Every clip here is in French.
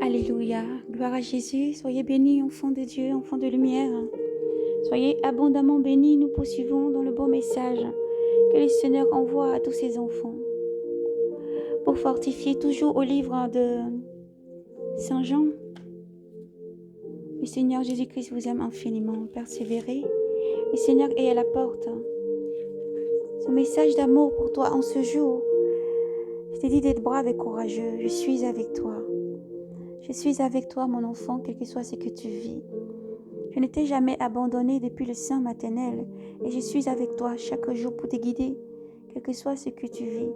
Alléluia, gloire à Jésus, soyez bénis, enfants de Dieu, enfants de lumière. Soyez abondamment bénis, nous poursuivons dans le beau message que le Seigneur envoie à tous ses enfants. Pour fortifier toujours au livre de Saint Jean, le Seigneur Jésus-Christ vous aime infiniment, persévérez. Le Seigneur est à la porte. Ce message d'amour pour toi en ce jour, je te dis d'être brave et courageux, je suis avec toi. Je suis avec toi, mon enfant, quel que soit ce que tu vis. Je ne t'ai jamais abandonné depuis le sein maternel et je suis avec toi chaque jour pour te guider, quel que soit ce que tu vis.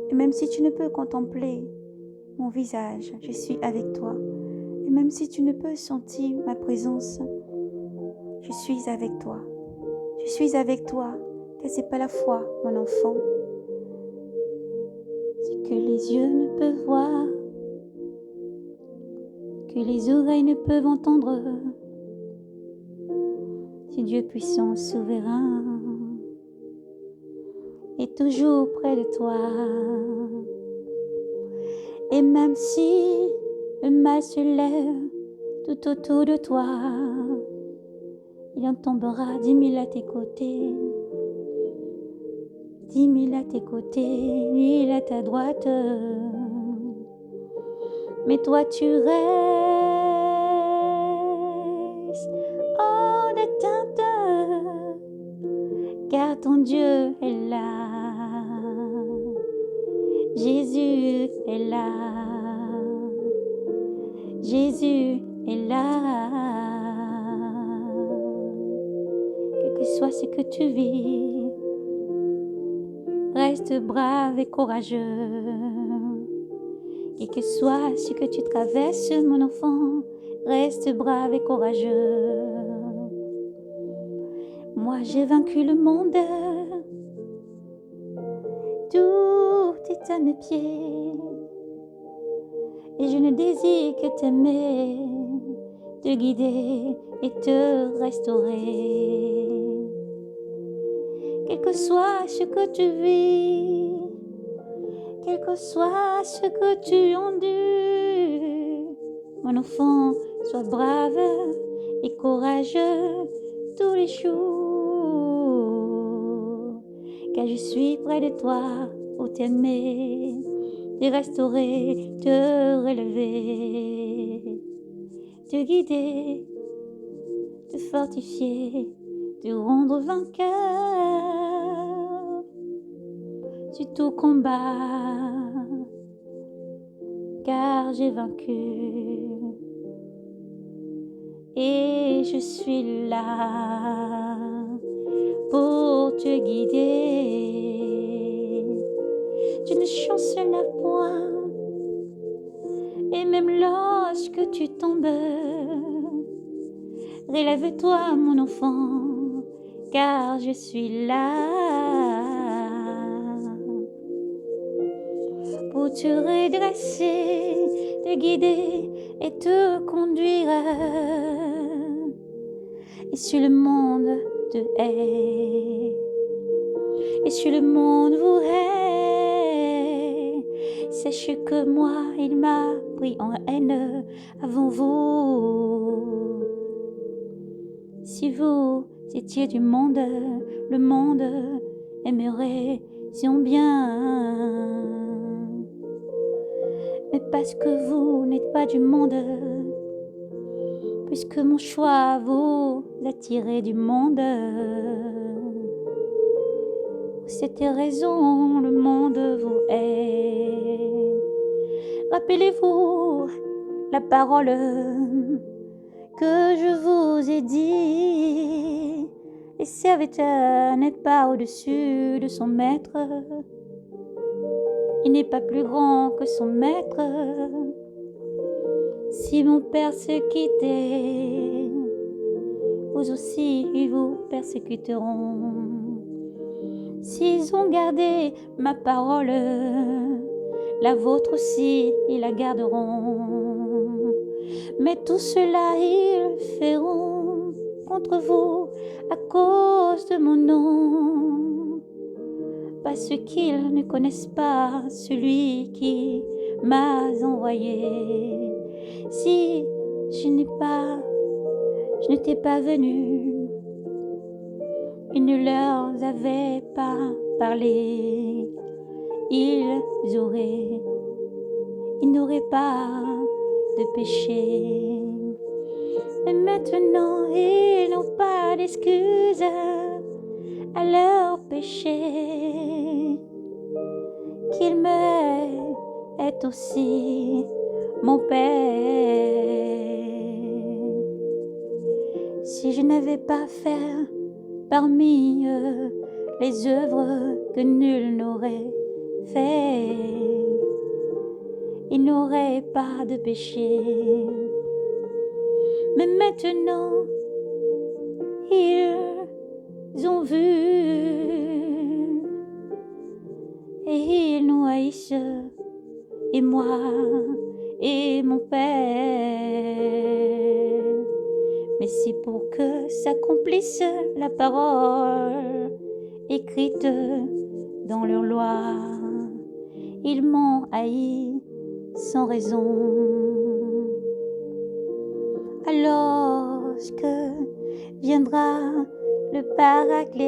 Et même si tu ne peux contempler mon visage, je suis avec toi. Et même si tu ne peux sentir ma présence, je suis avec toi. Je suis avec toi, car ce n'est pas la foi, mon enfant. Ce que les yeux ne peuvent voir, que les oreilles ne peuvent entendre, si Dieu puissant, souverain, est toujours près de toi. Et même si le mal se lève tout autour de toi, il en tombera 10 000 à tes côtés, 10 000 à tes côtés, 1000 à ta droite. Mais toi tu restes hors d'atteinte, car ton Dieu est là. Jésus est là. Jésus est là. Quel que soit ce que tu vis, reste brave et courageux. Quel que soit ce que tu traverses, mon enfant, reste brave et courageux. Moi j'ai vaincu le monde, tout est à mes pieds, et je ne désire que t'aimer, te guider et te restaurer. Quel que soit ce que tu vis, quel que soit ce que tu endures, mon enfant, sois brave et courageux tous les jours, car je suis près de toi pour t'aimer, te restaurer, te relever, te guider, te fortifier, te rendre vainqueur sur tout combat, car j'ai vaincu et je suis là pour te guider. Tu ne chancelas point, et même lorsque tu tombes, relève-toi mon enfant, car je suis là pour te redresser, te guider et te conduire. Et si le monde te hait, et si le monde vous hait, sache que moi, il m'a pris en haine avant vous. Si vous étiez du monde, le monde aimerait son bien. Mais parce que vous n'êtes pas du monde, puisque mon choix vous attirait du monde, pour cette raison le monde vous hait. Rappelez-vous la parole que je vous ai dit, le serviteur n'est pas au-dessus de son maître, il n'est pas plus grand que son maître. Si mon Père se quittait, vous aussi ils vous persécuteront. S'ils ont gardé ma parole, la vôtre aussi ils la garderont. Mais tout cela ils le feront contre vous à cause de mon nom, parce qu'ils ne connaissent pas celui qui m'a envoyé. Si je n'étais pas venue, il ne leur avait pas parlé, ils n'auraient pas de péché. Mais maintenant, ils n'ont pas d'excuses à leur péché. Qu'il me est aussi mon Père. Si je n'avais pas fait parmi eux les œuvres que nul n'aurait fait, ils n'auraient pas de péché. Mais maintenant, ils ont vu et ils nous haïssent, et moi et mon Père. Mais c'est pour que s'accomplisse la parole écrite dans leur loi. Ils m'ont haï sans raison. Alors que viendra le Paraclet,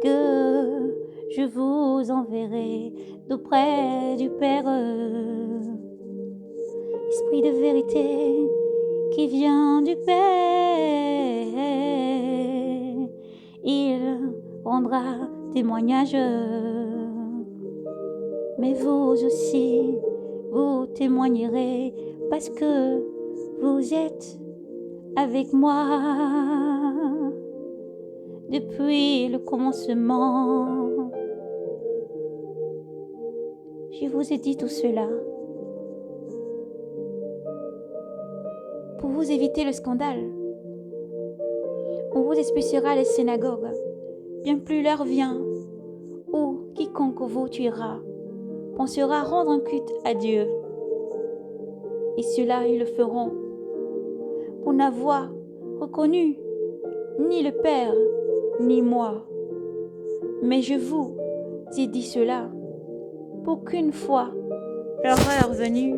que je vous enverrai d'auprès du Père, Esprit de vérité qui vient du Père, il rendra témoignage, mais vous aussi, vous témoignerez parce que vous êtes avec moi depuis le commencement. Je vous ai dit tout cela pour vous éviter le scandale. On vous expulsera des synagogues. Bien plus l'heure vient où quiconque vous tuera pensera rendre un culte à Dieu. Et cela, ils le feront pour n'avoir reconnu ni le Père, ni moi. Mais je vous ai dit cela pour qu'une fois l'heure venue,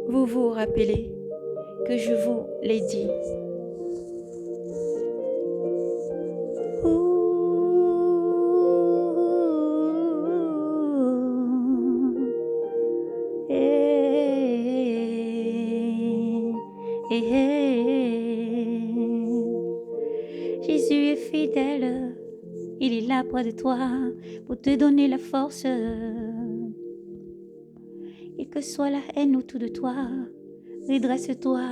vous vous rappelez que je vous l'ai dit. Jésus est fidèle, il est là près de toi pour te donner la force. Et que soit la haine autour de toi, redresse-toi,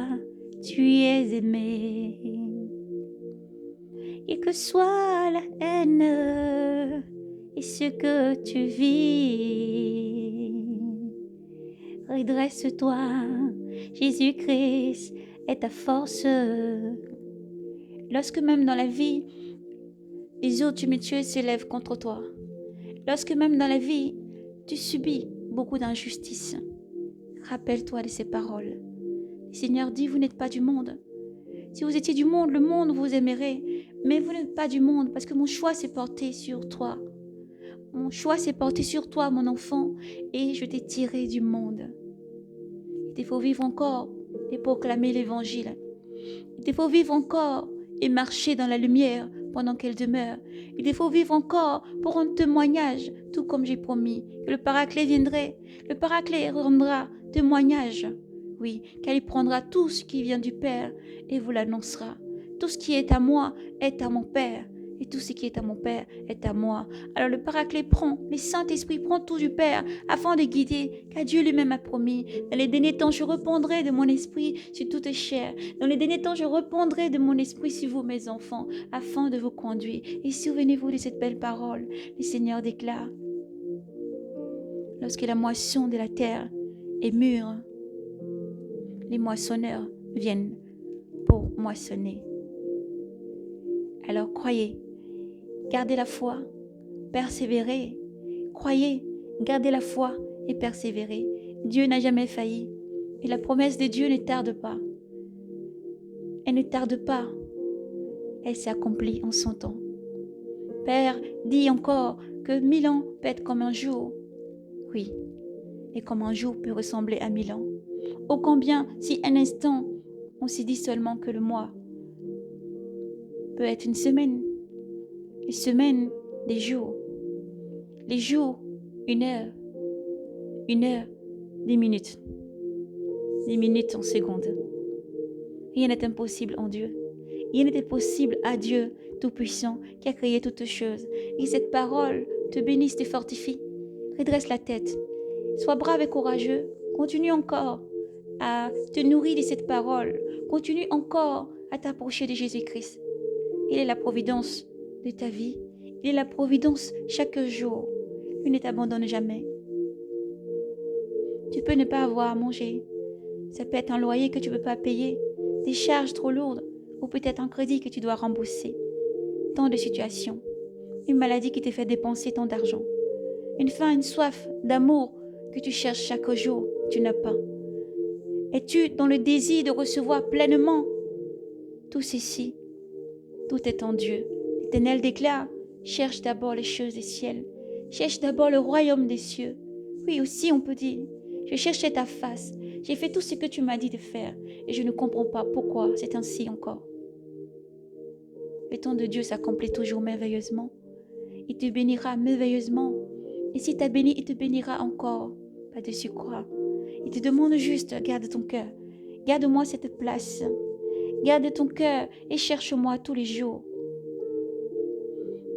tu es aimé. Et que soit la haine et ce que tu vis, redresse-toi, Jésus-Christ est ta force. Lorsque même dans la vie, les eaux tumultueuses s'élèvent contre toi, lorsque même dans la vie, tu subis beaucoup d'injustices, rappelle-toi de ces paroles. Le Seigneur dit, vous n'êtes pas du monde. Si vous étiez du monde, le monde vous aimerait. Mais vous n'êtes pas du monde parce que mon choix s'est porté sur toi. Mon choix s'est porté sur toi, mon enfant, et je t'ai tiré du monde. Il te faut vivre encore et proclamer l'évangile. Il te faut vivre encore et marcher dans la lumière pendant qu'elle demeure. Il te faut vivre encore pour un témoignage, tout comme j'ai promis que le Paraclet viendrait. Le Paraclet rendra témoignage. Oui, car il prendra tout ce qui vient du Père et vous l'annoncera. Tout ce qui est à moi est à mon Père. Et tout ce qui est à mon Père est à moi. Alors le Paraclet prend, le Saint-Esprit prend tout du Père afin de guider, car Dieu lui-même a promis. Dans les derniers temps, je répandrai de mon esprit sur toute chair. Dans les derniers temps, je répandrai de mon esprit sur vous, mes enfants, afin de vous conduire. Et souvenez-vous de cette belle parole. Le Seigneur déclare, lorsque la moisson de la terre est mûre, les moissonneurs viennent pour moissonner. Alors croyez, gardez la foi, persévérez. Croyez, gardez la foi et persévérez. Dieu n'a jamais failli et la promesse de Dieu ne tarde pas. Elle ne tarde pas, elle s'accomplit en son temps. Père dit encore que 1000 ans peut être comme un jour. Oui, et comme un jour peut ressembler à 1000 ans. Ô combien, si un instant, on s'y dit seulement que le mois peut être une semaine, les semaines, des jours, les jours, 1 heure, 1 heure, 10 minutes, 10 minutes en secondes. Rien n'est impossible en Dieu. Rien n'est impossible à Dieu Tout-Puissant qui a créé toutes choses. Et cette parole te bénisse, te fortifie. Redresse la tête. Sois brave et courageux. Continue encore à te nourrir de cette parole. Continue encore à t'approcher de Jésus-Christ. Il est la providence de ta vie. Il est la providence chaque jour. Il ne t'abandonne jamais. Tu peux ne pas avoir à manger. Ça peut être un loyer que tu ne peux pas payer, des charges trop lourdes, ou peut-être un crédit que tu dois rembourser. Tant de situations. Une maladie qui te fait dépenser tant d'argent. Une faim, une soif d'amour que tu cherches chaque jour, tu n'as pas. Es-tu dans le désir de recevoir pleinement tout ceci? Tout est en Dieu. L'Éternel déclare, cherche d'abord les choses des ciels. Cherche d'abord le royaume des cieux. Oui, aussi on peut dire, je cherchais ta face. J'ai fait tout ce que tu m'as dit de faire et je ne comprends pas pourquoi c'est ainsi encore. Le temps de Dieu s'accomplit toujours merveilleusement. Il te bénira merveilleusement. Et s'il t'a béni, il te bénira encore. Pas de surcroît. Il te demande juste, garde ton cœur. Garde-moi cette place. Garde ton cœur et cherche-moi tous les jours.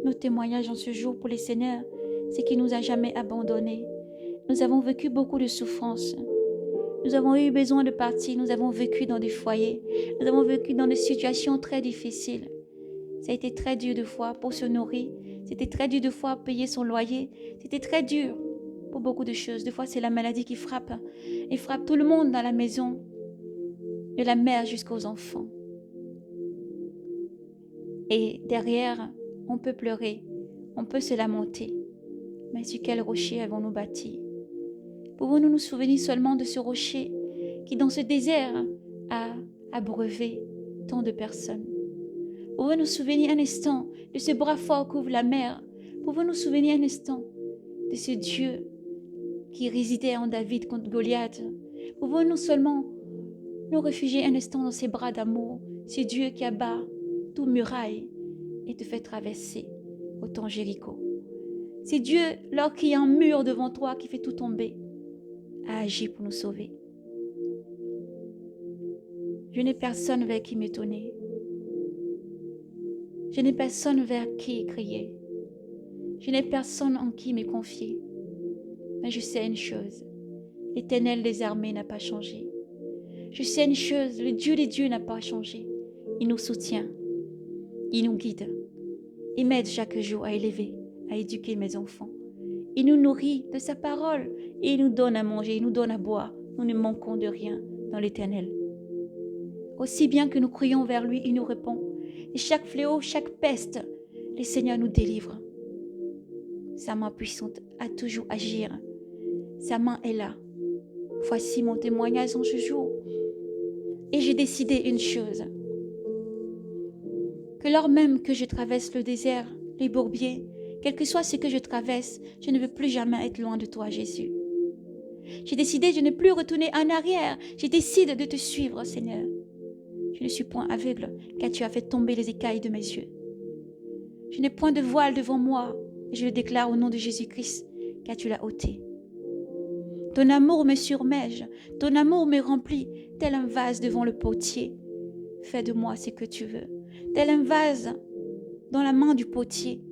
Nos témoignages en ce jour pour les Seigneurs, c'est qu'il ne nous a jamais abandonnés. Nous avons vécu beaucoup de souffrances. Nous avons eu besoin de partir. Nous avons vécu dans des foyers. Nous avons vécu dans des situations très difficiles. Ça a été très dur de fois pour se nourrir. C'était très dur de fois payer son loyer. C'était très dur pour beaucoup de choses. Des fois, c'est la maladie qui frappe. Et frappe tout le monde dans la maison, de la mère jusqu'aux enfants. Et derrière, on peut pleurer, on peut se lamenter. Mais sur quel rocher avons-nous bâti? Pouvons-nous nous souvenir seulement de ce rocher qui, dans ce désert, a abreuvé tant de personnes? Pouvons-nous nous souvenir un instant de ce bras fort qu'ouvre la mer? Pouvons-nous nous souvenir un instant de ce Dieu qui résidait en David contre Goliath? Pouvons-nous seulement nous réfugier un instant dans ses bras d'amour, ce Dieu qui abat toute muraille et te fait traverser autant Jéricho? C'est Dieu, lorsqu'il y a un mur devant toi qui fait tout tomber, a agi pour nous sauver. Je n'ai personne vers qui m'étonner. Je n'ai personne vers qui crier. Je n'ai personne en qui me confier. Mais je sais une chose, l'Éternel des armées n'a pas changé. Je sais une chose, le Dieu des dieux n'a pas changé. Il nous soutient, il nous guide, il m'aide chaque jour à élever, à éduquer mes enfants. Il nous nourrit de sa parole et il nous donne à manger, il nous donne à boire. Nous ne manquons de rien dans l'Éternel. Aussi bien que nous crions vers lui, il nous répond. Et chaque fléau, chaque peste, le Seigneur nous délivre. Sa main puissante a toujours agir. Sa main est là. Voici mon témoignage en ce jour. Et j'ai décidé une chose. Que lors même que je traverse le désert, les bourbiers, quel que soit ce que je traverse, je ne veux plus jamais être loin de toi, Jésus. J'ai décidé de ne plus retourner en arrière. Je décide de te suivre, Seigneur. Je ne suis point aveugle, car tu as fait tomber les écailles de mes yeux. Je n'ai point de voile devant moi, et je le déclare au nom de Jésus-Christ, car tu l'as ôté. Ton amour me surmerge, ton amour me remplit, tel un vase devant le potier. Fais de moi ce que tu veux, tel un vase dans la main du potier.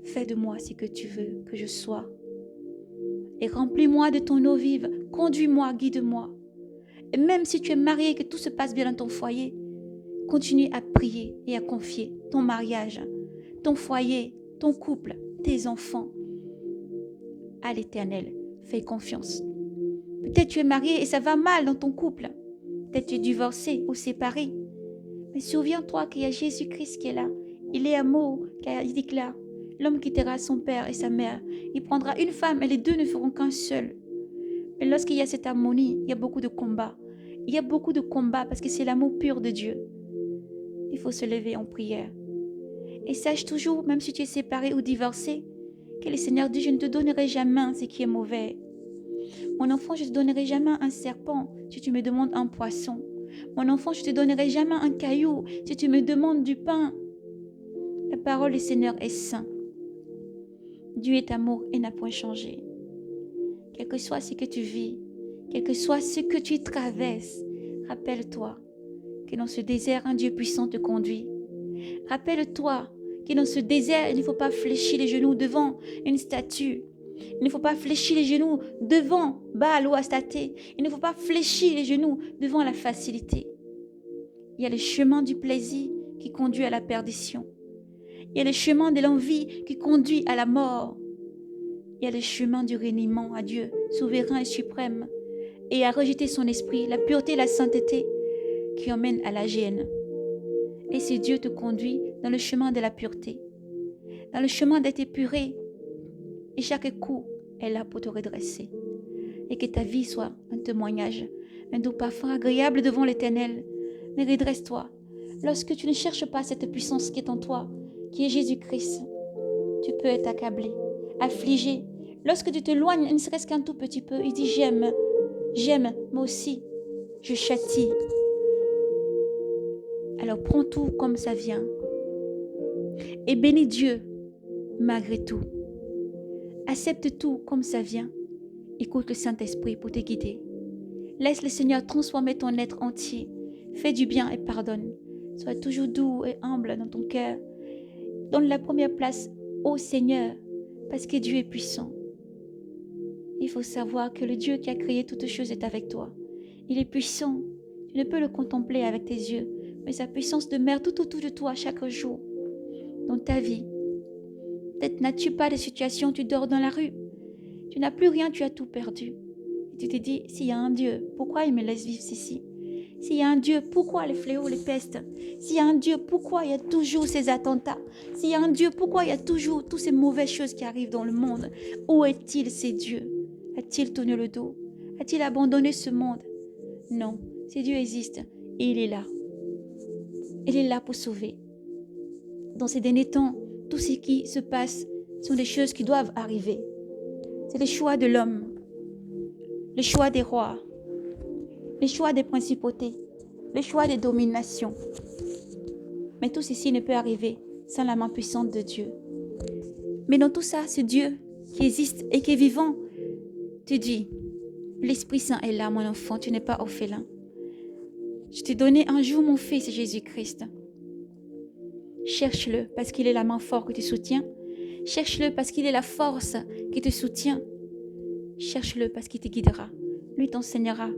Fais de moi ce que tu veux que je sois. Et remplis-moi de ton eau vive, conduis-moi, guide-moi. Et même si tu es marié et que tout se passe bien dans ton foyer, continue à prier et à confier ton mariage, ton foyer, ton couple, tes enfants à l'Éternel. Fais confiance. Peut-être tu es marié et ça va mal dans ton couple. Peut-être tu es divorcé ou séparé. Mais souviens-toi qu'il y a Jésus-Christ qui est là. Il est amour, car il déclare, l'homme quittera son père et sa mère. Il prendra une femme et les deux ne feront qu'un seul. Mais lorsqu'il y a cette harmonie, il y a beaucoup de combats. Il y a beaucoup de combats parce que c'est l'amour pur de Dieu. Il faut se lever en prière. Et sache toujours, même si tu es séparé ou divorcé, que le Seigneur dit, je ne te donnerai jamais ce qui est mauvais. Mon enfant, je ne te donnerai jamais un serpent si tu me demandes un poisson. Mon enfant, je ne te donnerai jamais un caillou si tu me demandes du pain. La parole du Seigneur est sainte. Dieu est amour et n'a point changé. Quel que soit ce que tu vis, quel que soit ce que tu traverses, rappelle-toi que dans ce désert, un Dieu puissant te conduit. Rappelle-toi que dans ce désert, il ne faut pas fléchir les genoux devant une statue. Il ne faut pas fléchir les genoux devant Baal ou Astarté. Il ne faut pas fléchir les genoux devant la facilité. Il y a le chemin du plaisir qui conduit à la perdition. Il y a le chemin de l'envie qui conduit à la mort. Il y a le chemin du reniement à Dieu, souverain et suprême, et à rejeter son esprit, la pureté et la sainteté qui emmènent à la gêne. Et si Dieu te conduit dans le chemin de la pureté, dans le chemin d'être épuré, et chaque coup est là pour te redresser. Et que ta vie soit un témoignage, un doux parfum agréable devant l'Éternel. Mais redresse-toi. Lorsque tu ne cherches pas cette puissance qui est en toi, qui est Jésus-Christ, tu peux être accablé, affligé. Lorsque tu t'éloignes, ne serait-ce qu'un tout petit peu, il dit j'aime, moi aussi, je châtie. Alors prends tout comme ça vient et bénis Dieu malgré tout. Accepte tout comme ça vient. Écoute le Saint-Esprit pour te guider. Laisse le Seigneur transformer ton être entier. Fais du bien et pardonne. Sois toujours doux et humble dans ton cœur. Donne la première place au Seigneur parce que Dieu est puissant. Il faut savoir que le Dieu qui a créé toutes choses est avec toi. Il est puissant. Tu ne peux le contempler avec tes yeux, mais sa puissance demeure tout autour de toi chaque jour. Dans ta vie, peut-être n'as-tu pas de situation, tu dors dans la rue. Tu n'as plus rien, tu as tout perdu. Et tu te dis, s'il y a un Dieu, pourquoi il me laisse vivre ceci? S'il y a un Dieu, pourquoi les fléaux, les pestes? S'il y a un Dieu, pourquoi il y a toujours ces attentats? S'il y a un Dieu, pourquoi il y a toujours toutes ces mauvaises choses qui arrivent dans le monde? Où est-il, ces dieux? A-t-il tourné le dos? A-t-il abandonné ce monde? Non, ces dieux existent et il est là. Il est là pour sauver. Dans ces derniers temps, tout ce qui se passe sont des choses qui doivent arriver. C'est le choix de l'homme, le choix des rois, le choix des principautés, le choix des dominations. Mais tout ceci ne peut arriver sans la main puissante de Dieu. Mais dans tout ça, ce Dieu qui existe et qui est vivant te dit, l'Esprit Saint est là, mon enfant, tu n'es pas orphelin. Je t'ai donné un jour mon fils Jésus-Christ. Cherche-le parce qu'il est la main forte qui te soutient. Cherche-le parce qu'il est la force qui te soutient. Cherche-le parce qu'il te guidera. Lui t'enseignera.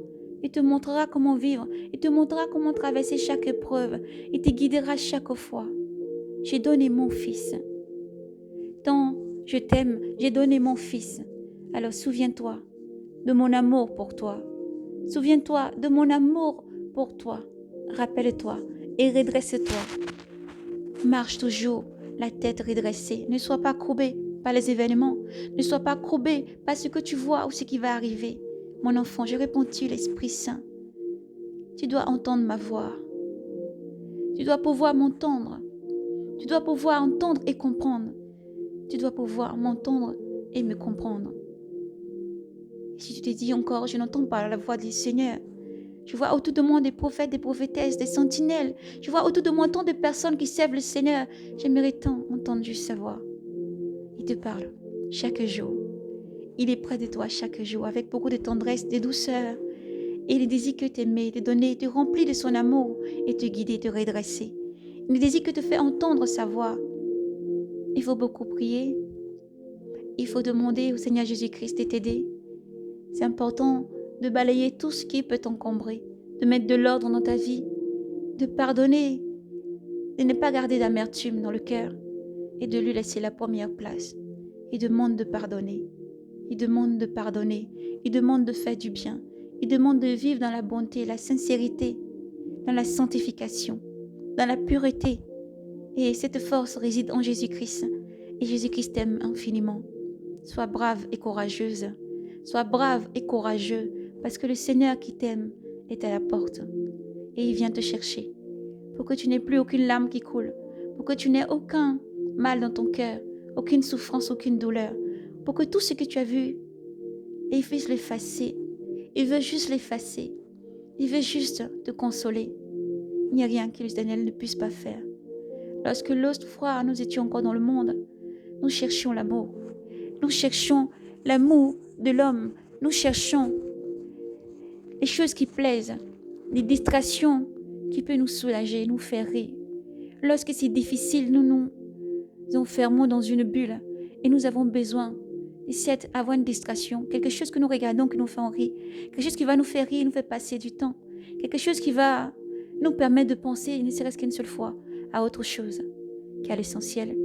Il te montrera comment vivre. Il te montrera comment traverser chaque épreuve. Il te guidera chaque fois. J'ai donné mon fils. Tant je t'aime, j'ai donné mon fils. Alors souviens-toi de mon amour pour toi. Souviens-toi de mon amour pour toi. Rappelle-toi et redresse-toi. Marche toujours la tête redressée. Ne sois pas courbé par les événements. Ne sois pas courbé par ce que tu vois ou ce qui va arriver. Mon enfant, je réponds-tu l'Esprit Saint. Tu dois entendre ma voix. Tu dois pouvoir m'entendre. Tu dois pouvoir entendre et comprendre. Tu dois pouvoir m'entendre et me comprendre. Et si tu te dis encore, je n'entends pas la voix du Seigneur. Je vois autour de moi des prophètes, des prophétesses, des sentinelles. Je vois autour de moi tant de personnes qui servent le Seigneur. J'aimerais tant entendre juste sa voix. Il te parle chaque jour. Il est près de toi chaque jour avec beaucoup de tendresse, de douceur. Et il désire que t'aimer, te donner, te remplir de son amour et te guider, te redresser. Il désire que te faire entendre sa voix. Il faut beaucoup prier. Il faut demander au Seigneur Jésus-Christ de t'aider. C'est important de balayer tout ce qui peut t'encombrer, de mettre de l'ordre dans ta vie, de pardonner, de ne pas garder d'amertume dans le cœur et de lui laisser la première place. Il demande de pardonner, il demande de pardonner, il demande de faire du bien, il demande de vivre dans la bonté, la sincérité, dans la sanctification, dans la pureté. Et cette force réside en Jésus-Christ. Et Jésus-Christ t'aime infiniment. Sois brave et courageuse. Sois brave et courageux parce que le Seigneur qui t'aime est à la porte et il vient te chercher pour que tu n'aies plus aucune larme qui coule, pour que tu n'aies aucun mal dans ton cœur, aucune souffrance, aucune douleur, pour que tout ce que tu as vu et il veut l'effacer. Il veut juste l'effacer. Il veut juste te consoler. Il n'y a rien que l'Éternel ne puisse pas faire. Lorsque l'autre fois nous étions encore dans le monde, nous cherchions l'amour. Nous cherchions l'amour de l'homme. Nous cherchions les choses qui plaisent, les distractions qui peuvent nous soulager, nous faire rire. Lorsque c'est difficile, nous nous enfermons dans une bulle et nous avons besoin d'avoir une distraction, quelque chose que nous regardons, qui nous fait rire, quelque chose qui va nous faire rire, nous fait passer du temps, quelque chose qui va nous permettre de penser, ne serait-ce qu'une seule fois, à autre chose qu'à l'essentiel,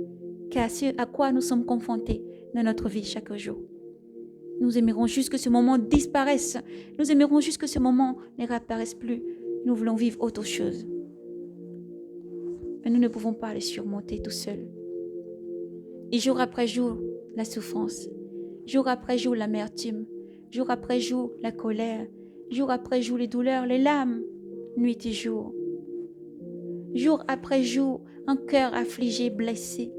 qu'à ce à quoi nous sommes confrontés dans notre vie chaque jour. Nous aimerons juste que ce moment disparaisse. Nous aimerons juste que ce moment ne réapparaisse plus. Nous voulons vivre autre chose. Mais nous ne pouvons pas le surmonter tout seuls. Et jour après jour, la souffrance. Jour après jour, l'amertume. Jour après jour, la colère. Jour après jour, les douleurs, les larmes. Nuit et jour. Jour après jour, un cœur affligé, blessé.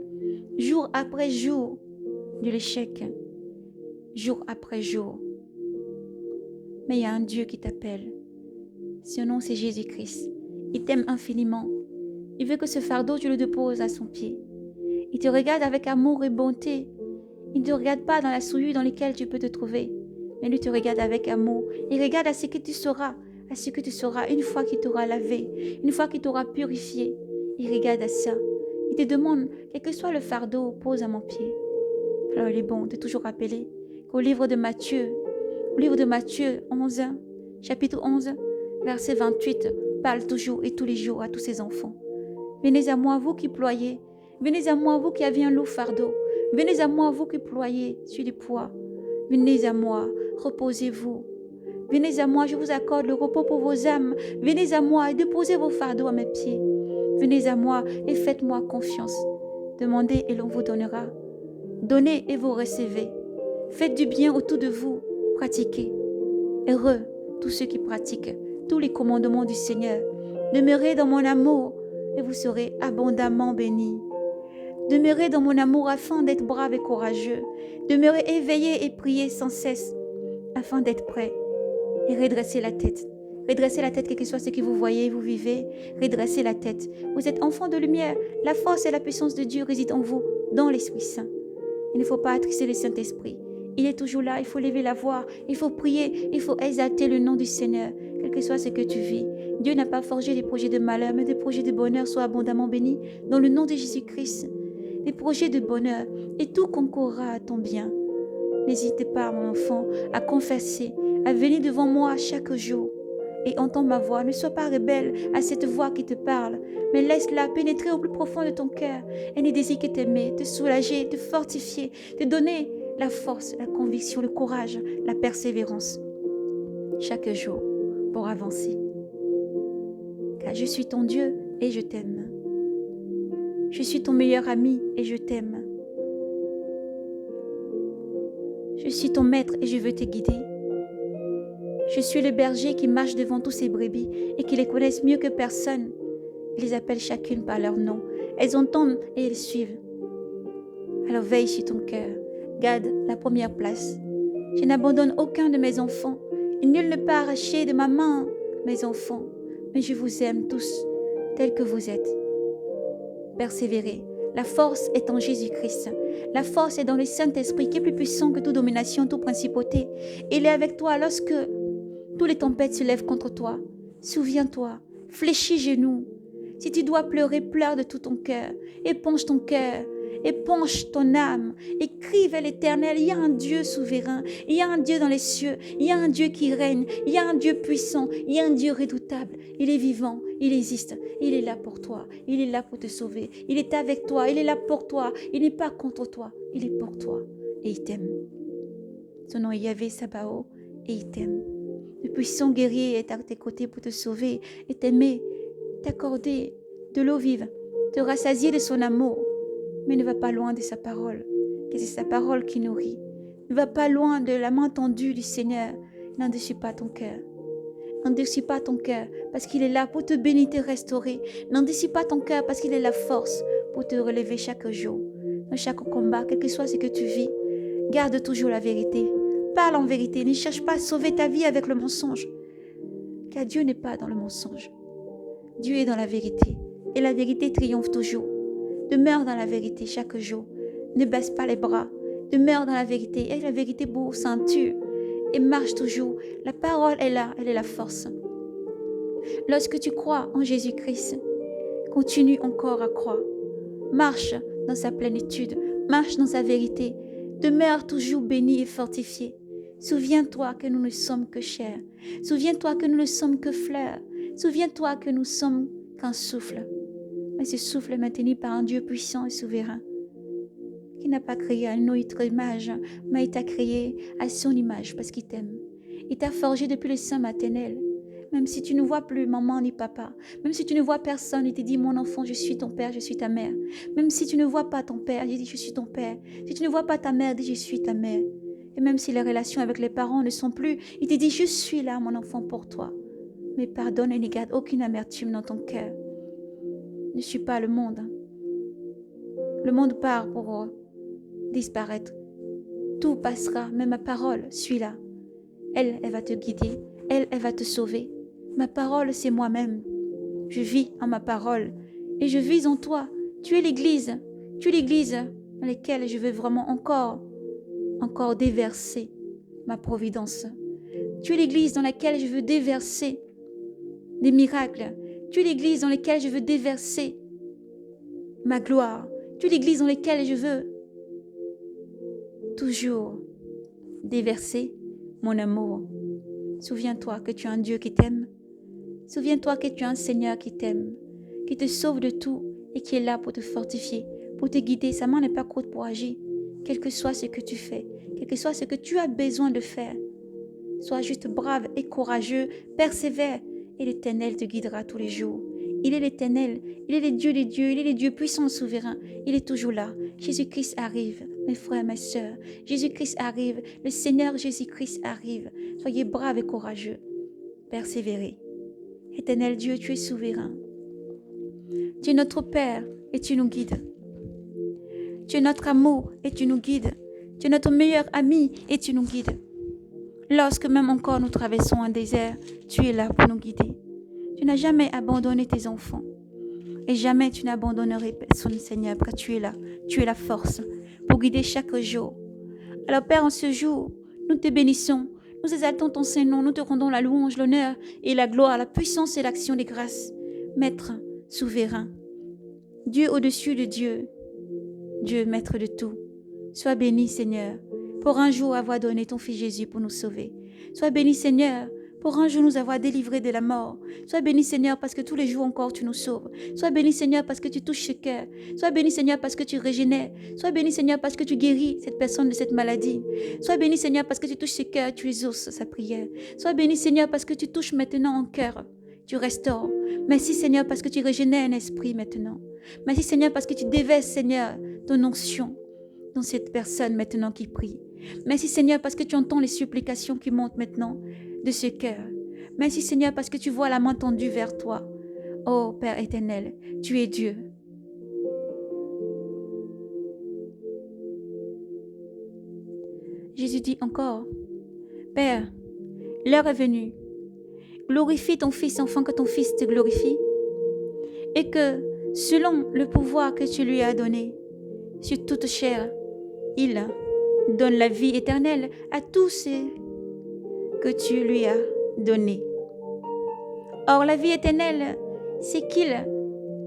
Jour après jour, de l'échec. Jour après jour. Mais il y a un Dieu qui t'appelle. Son nom, c'est Jésus-Christ. Il t'aime infiniment. Il veut que ce fardeau, tu le déposes à son pied. Il te regarde avec amour et bonté. Il ne te regarde pas dans la souillure dans laquelle tu peux te trouver, mais lui te regarde avec amour. Il regarde à ce que tu seras, une fois qu'il t'aura lavé, une fois qu'il t'aura purifié. Il regarde à ça. Il te demande, quel que soit le fardeau, pose à mon pied. Alors il est bon de toujours rappeler qu'au livre de Matthieu 11, chapitre 11, verset 28, parle toujours et tous les jours à tous ses enfants. Venez à moi, vous qui ployez. Venez à moi, vous qui avez un lourd fardeau. Venez à moi, vous qui ployez sur du poids. Venez à moi, reposez-vous. Venez à moi, je vous accorde le repos pour vos âmes. Venez à moi et déposez vos fardeaux à mes pieds. Venez à moi et faites-moi confiance. Demandez et l'on vous donnera. Donnez et vous recevez. Faites du bien autour de vous. Pratiquez. Heureux tous ceux qui pratiquent tous les commandements du Seigneur. Demeurez dans mon amour et vous serez abondamment bénis. Demeurez dans mon amour afin d'être brave et courageux. Demeurez éveillés et priez sans cesse afin d'être prêts. Et redressez la tête. Redressez la tête, quel que soit ce que vous voyez, vous vivez. Redressez la tête. Vous êtes enfants de lumière. La force et la puissance de Dieu résident en vous, dans l'Esprit Saint. Il ne faut pas attrister le Saint-Esprit. Il est toujours là, il faut lever la voix, il faut prier, il faut exalter le nom du Seigneur, quel que soit ce que tu vis. Dieu n'a pas forgé des projets de malheur, mais des projets de bonheur. Soient abondamment bénis dans le nom de Jésus-Christ. Des projets de bonheur, et tout concourra à ton bien. N'hésitez pas, mon enfant, à confesser, à venir devant moi chaque jour et entends ma voix. Ne sois pas rebelle à cette voix qui te parle, mais laisse-la pénétrer au plus profond de ton cœur. Elle ne désire que t'aimer, te soulager, te fortifier, te donner la force, la conviction, le courage, la persévérance chaque jour pour avancer. Car je suis ton Dieu et je t'aime. Je suis ton meilleur ami et je t'aime. Je suis ton maître et je veux te guider. Je suis le berger qui marche devant tous ses brebis et qui les connaissent mieux que personne. Il les appelle chacune par leur nom. Elles entendent et elles suivent. Alors veille sur ton cœur. Garde la première place. Je n'abandonne aucun de mes enfants. Et nul ne peut arracher de ma main mes enfants. Mais je vous aime tous tels que vous êtes. Persévérez. La force est en Jésus-Christ. La force est dans le Saint-Esprit qui est plus puissant que toute domination, toute principauté. Il est avec toi lorsque toutes les tempêtes se lèvent contre toi. Souviens-toi, fléchis genoux. Si tu dois pleurer, pleure de tout ton cœur. Éponge ton cœur, éponge ton âme. Et crie vers l'Éternel. Il y a un Dieu souverain. Il y a un Dieu dans les cieux. Il y a un Dieu qui règne. Il y a un Dieu puissant. Il y a un Dieu redoutable. Il est vivant. Il existe. Il est là pour toi. Il est là pour te sauver. Il est avec toi. Il est là pour toi. Il n'est pas contre toi. Il est pour toi. Et il t'aime. Son nom est Yahvé Sabaoth. Et il t'aime. Le puissant guerrier est à tes côtés pour te sauver et t'aimer, t'accorder de l'eau vive, te rassasier de son amour. Mais ne va pas loin de sa parole, que c'est sa parole qui nourrit. Ne va pas loin de la main tendue du Seigneur. N'endurcis pas ton cœur. N'endurcis pas ton cœur parce qu'il est là pour te bénir, te restaurer. N'endurcis pas ton cœur parce qu'il est la force pour te relever chaque jour. Dans chaque combat, quel que soit ce que tu vis, garde toujours la vérité. Parle en vérité. Ne cherche pas à sauver ta vie avec le mensonge. Car Dieu n'est pas dans le mensonge. Dieu est dans la vérité. Et la vérité triomphe toujours. Demeure dans la vérité chaque jour. Ne baisse pas les bras. Demeure dans la vérité. Et la vérité pour ceinture. Et marche toujours. La parole est là. Elle est la force. Lorsque tu crois en Jésus-Christ, continue encore à croire. Marche dans sa plénitude. Marche dans sa vérité. Demeure toujours béni et fortifié. Souviens-toi que nous ne sommes que chair. Souviens-toi que nous ne sommes que fleurs. Souviens-toi que nous sommes qu'un souffle. Mais ce souffle est maintenu par un Dieu puissant et souverain, qui n'a pas créé à une autre image, mais il t'a créé à son image parce qu'il t'aime. Il t'a forgé depuis le sein maternel. Même si tu ne vois plus maman ni papa, même si tu ne vois personne, il te dit, mon enfant, je suis ton père, je suis ta mère. Même si tu ne vois pas ton père, il dit, je suis ton père. Si tu ne vois pas ta mère, il dit, je suis ta mère. Et même si les relations avec les parents ne sont plus, il te dit, je suis là, mon enfant, pour toi. Mais pardonne et ne garde aucune amertume dans ton cœur. Ne suis pas le monde. Le monde part pour disparaître. Tout passera, mais ma parole, suis-la. Elle va te guider. Elle va te sauver. Ma parole, c'est moi-même. Je vis en ma parole et je vis en toi. Tu es l'Église. Tu es l'Église dans laquelle je veux vraiment encore déverser ma providence. Tu es l'Église dans laquelle je veux déverser des miracles. Tu es l'Église dans laquelle je veux déverser ma gloire. Tu es l'Église dans laquelle je veux toujours déverser mon amour. Souviens-toi que tu as un Dieu qui t'aime. Souviens-toi que tu as un Seigneur qui t'aime, qui te sauve de tout et qui est là pour te fortifier, pour te guider. Sa main n'est pas courte pour agir, quel que soit ce que tu fais, quel que soit ce que tu as besoin de faire. Sois juste brave et courageux, persévère et l'Éternel te guidera tous les jours. Il est l'Éternel, il est le Dieu des dieux, il est le Dieu puissant et souverain. Il est toujours là. Jésus-Christ arrive, mes frères, mes sœurs. Jésus-Christ arrive, le Seigneur Jésus-Christ arrive. Soyez braves et courageux. Persévérez. Éternel Dieu, tu es souverain. Tu es notre Père et tu nous guides. Tu es notre amour et tu nous guides. Tu es notre meilleur ami et tu nous guides. Lorsque même encore nous traversons un désert, tu es là pour nous guider. Tu n'as jamais abandonné tes enfants. Et jamais tu n'abandonnerais personne, Seigneur, car tu es là. Tu es la force pour guider chaque jour. Alors Père, en ce jour, nous te bénissons. Nous exaltons ton Saint-Nom, nous te rendons la louange, l'honneur et la gloire, la puissance et l'action des grâces. Maître souverain, Dieu au-dessus de Dieu, Dieu maître de tout. Sois béni, Seigneur, pour un jour avoir donné ton Fils Jésus pour nous sauver. Sois béni, Seigneur, pour un jour nous avoir délivrés de la mort. Sois béni, Seigneur, parce que tous les jours encore tu nous sauves. Sois béni, Seigneur, parce que tu touches ce cœur. Sois béni, Seigneur, parce que tu régénères. Sois béni, Seigneur, parce que tu guéris cette personne de cette maladie. Sois béni, Seigneur, parce que tu touches ce cœur, tu exauces sa prière. Sois béni, Seigneur, parce que tu touches maintenant en cœur. Tu restaures. Merci, Seigneur, parce que tu régénères un esprit maintenant. Merci, Seigneur, parce que tu déverses, Seigneur, ton onction dans cette personne maintenant qui prie. Merci, Seigneur, parce que tu entends les supplications qui montent maintenant de ce cœur. Merci, Seigneur, parce que tu vois la main tendue vers toi. Oh, Père éternel, tu es Dieu. Jésus dit encore, Père, l'heure est venue. Glorifie ton Fils afin que ton Fils te glorifie. Et que, selon le pouvoir que tu lui as donné, sur toute chair, il donne la vie éternelle à tous ceux que tu lui as donnés. Or, la vie éternelle, c'est qu'ils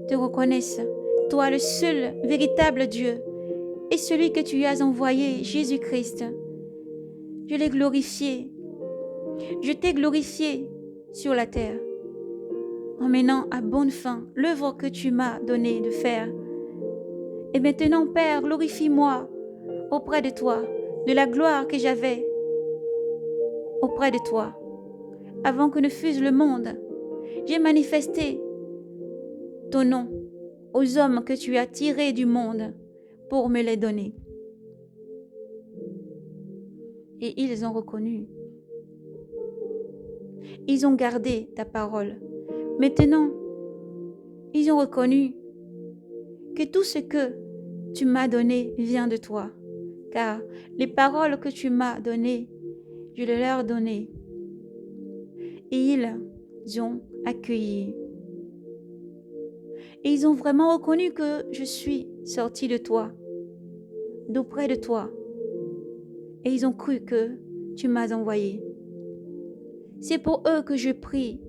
te reconnaissent, toi le seul véritable Dieu, et celui que tu as envoyé, Jésus-Christ. Je l'ai glorifié. Je t'ai glorifié sur la terre, en menant à bonne fin l'œuvre que tu m'as donné de faire. Et maintenant, Père, glorifie-moi auprès de toi, de la gloire que j'avais auprès de toi. Avant que ne fût le monde, j'ai manifesté ton nom aux hommes que tu as tirés du monde pour me les donner. Et ils ont reconnu. Ils ont gardé ta parole. Maintenant, ils ont reconnu que tout ce que tu m'as donné vient de toi. Car les paroles que tu m'as données je le leur donnais et ils ont accueilli. Et ils ont vraiment reconnu que je suis sortie de toi, d'auprès de toi. Et ils ont cru que tu m'as envoyé. C'est pour eux que je prie.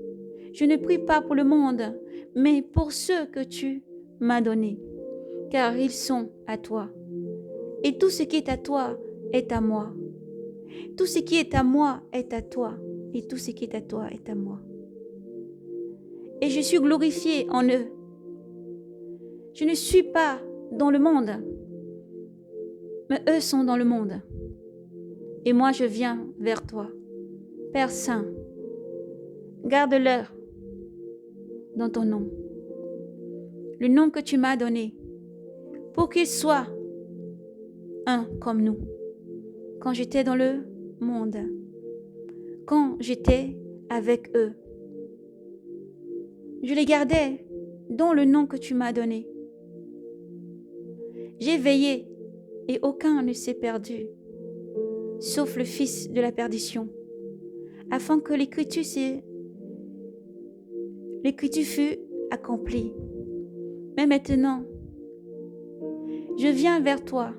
Je ne prie pas pour le monde, mais pour ceux que tu m'as donnés, car ils sont à toi. Et tout ce qui est à toi est à moi. Tout ce qui est à moi est à toi, et tout ce qui est à toi est à moi. Et je suis glorifiée en eux. Je ne suis pas dans le monde, mais eux sont dans le monde. Et moi je viens vers toi. Père Saint, garde-leur dans ton nom, le nom que tu m'as donné, pour qu'ils soient un comme nous. Quand j'étais dans le monde, quand j'étais avec eux, je les gardais dans le nom que tu m'as donné. J'ai veillé et aucun ne s'est perdu, sauf le fils de la perdition, afin que l'écriture fût accomplie. Mais maintenant, je viens vers toi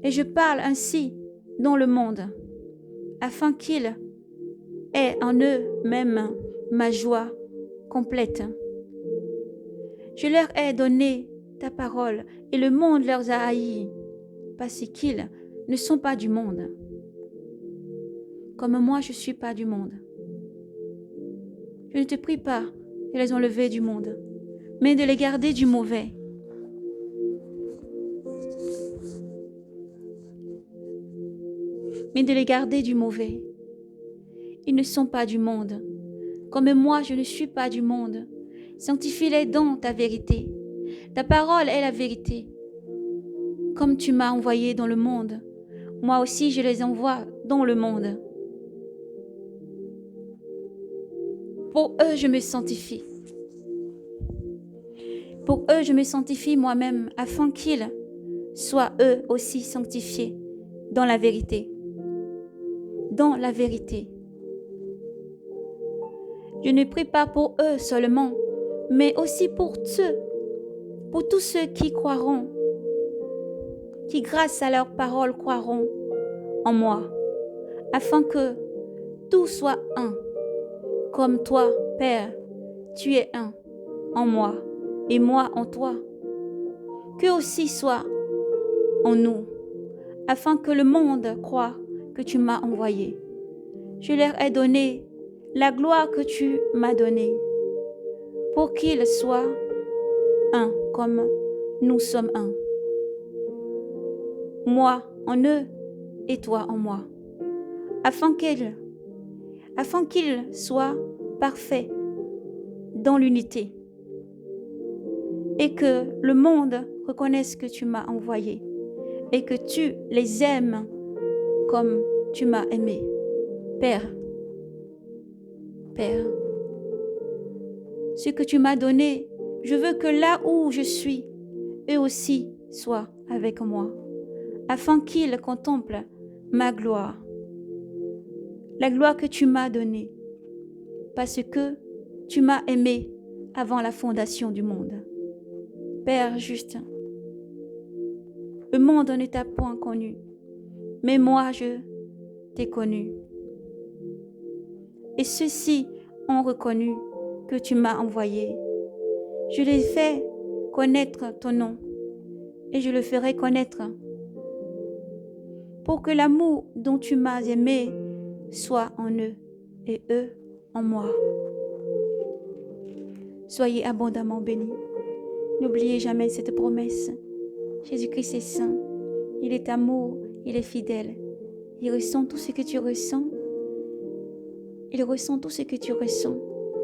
et je parle ainsi dans le monde, afin qu'ils aient en eux-mêmes ma joie complète. Je leur ai donné ta parole et le monde leur a haïs, parce qu'ils ne sont pas du monde, comme moi je ne suis pas du monde. Je ne te prie pas de les enlever du monde, mais de les garder du mauvais. Mais de les garder du mauvais. Ils ne sont pas du monde, comme moi je ne suis pas du monde. Sanctifie-les dans ta vérité. Ta parole est la vérité. Comme tu m'as envoyé dans le monde, moi aussi je les envoie dans le monde. Pour eux je me sanctifie. Pour eux je me sanctifie moi-même, afin qu'ils soient eux aussi sanctifiés dans la vérité. Dans la vérité. Je ne prie pas pour eux seulement, mais aussi pour tous ceux qui croiront, qui grâce à leur parole croiront en moi, afin que tout soit un, comme toi, Père, tu es un en moi et moi en toi, que aussi soit en nous, afin que le monde croie que tu m'as envoyé. Je leur ai donné la gloire que tu m'as donnée, pour qu'ils soient un comme nous sommes un. Moi en eux et toi en moi, afin qu'ils soient parfaits dans l'unité et que le monde reconnaisse que tu m'as envoyé et que tu les aimes comme tu m'as aimé. Père, ce que tu m'as donné, je veux que là où je suis, eux aussi soient avec moi, afin qu'ils contemplent ma gloire, la gloire que tu m'as donnée, parce que tu m'as aimé avant la fondation du monde. Père juste, le monde ne t'a point connu, mais moi je t'ai connu. Et ceux-ci ont reconnu que tu m'as envoyé. Je les fais connaître ton nom et je le ferai connaître pour que l'amour dont tu m'as aimé soit en eux et eux en moi. Soyez abondamment bénis. N'oubliez jamais cette promesse. Jésus-Christ est saint. Il est amour, il est fidèle. Il ressent tout ce que tu ressens. Il ressent tout ce que tu ressens.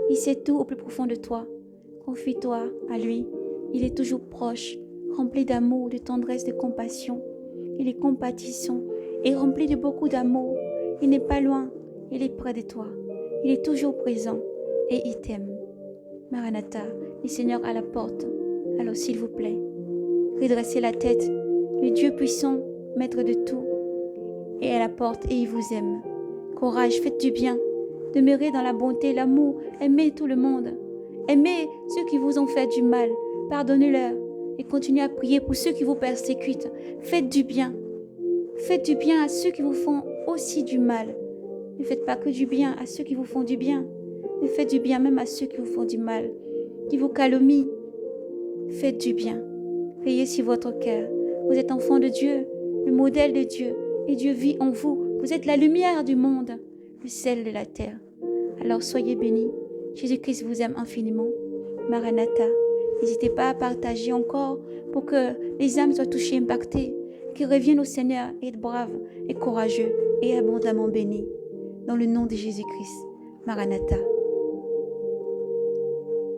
Il sait tout au plus profond de toi. Confie-toi à lui. Il est toujours proche, rempli d'amour, de tendresse, de compassion. Il est compatissant et rempli de beaucoup d'amour. Il n'est pas loin, il est près de toi. Il est toujours présent et il t'aime. Maranatha, le Seigneur à la porte. Alors s'il vous plaît, redressez la tête. Le Dieu puissant, maître de tout, est à la porte et il vous aime. Courage, faites du bien. Demeurez dans la bonté, l'amour, aimez tout le monde. Aimez ceux qui vous ont fait du mal. Pardonnez-leur et continuez à prier pour ceux qui vous persécutent. Faites du bien. Faites du bien à ceux qui vous font aussi du mal. Ne faites pas que du bien à ceux qui vous font du bien. Mais faites du bien même à ceux qui vous font du mal, qui vous calomnient. Faites du bien. Veillez sur votre cœur. Vous êtes enfant de Dieu, le modèle de Dieu, et Dieu vit en vous. Vous êtes la lumière du monde, le sel de la terre. Alors soyez bénis. Jésus-Christ vous aime infiniment. Maranatha. N'hésitez pas à partager encore pour que les âmes soient touchées, impactées, qu'ils reviennent au Seigneur et être braves et courageux et abondamment bénis. Dans le nom de Jésus-Christ. Maranatha.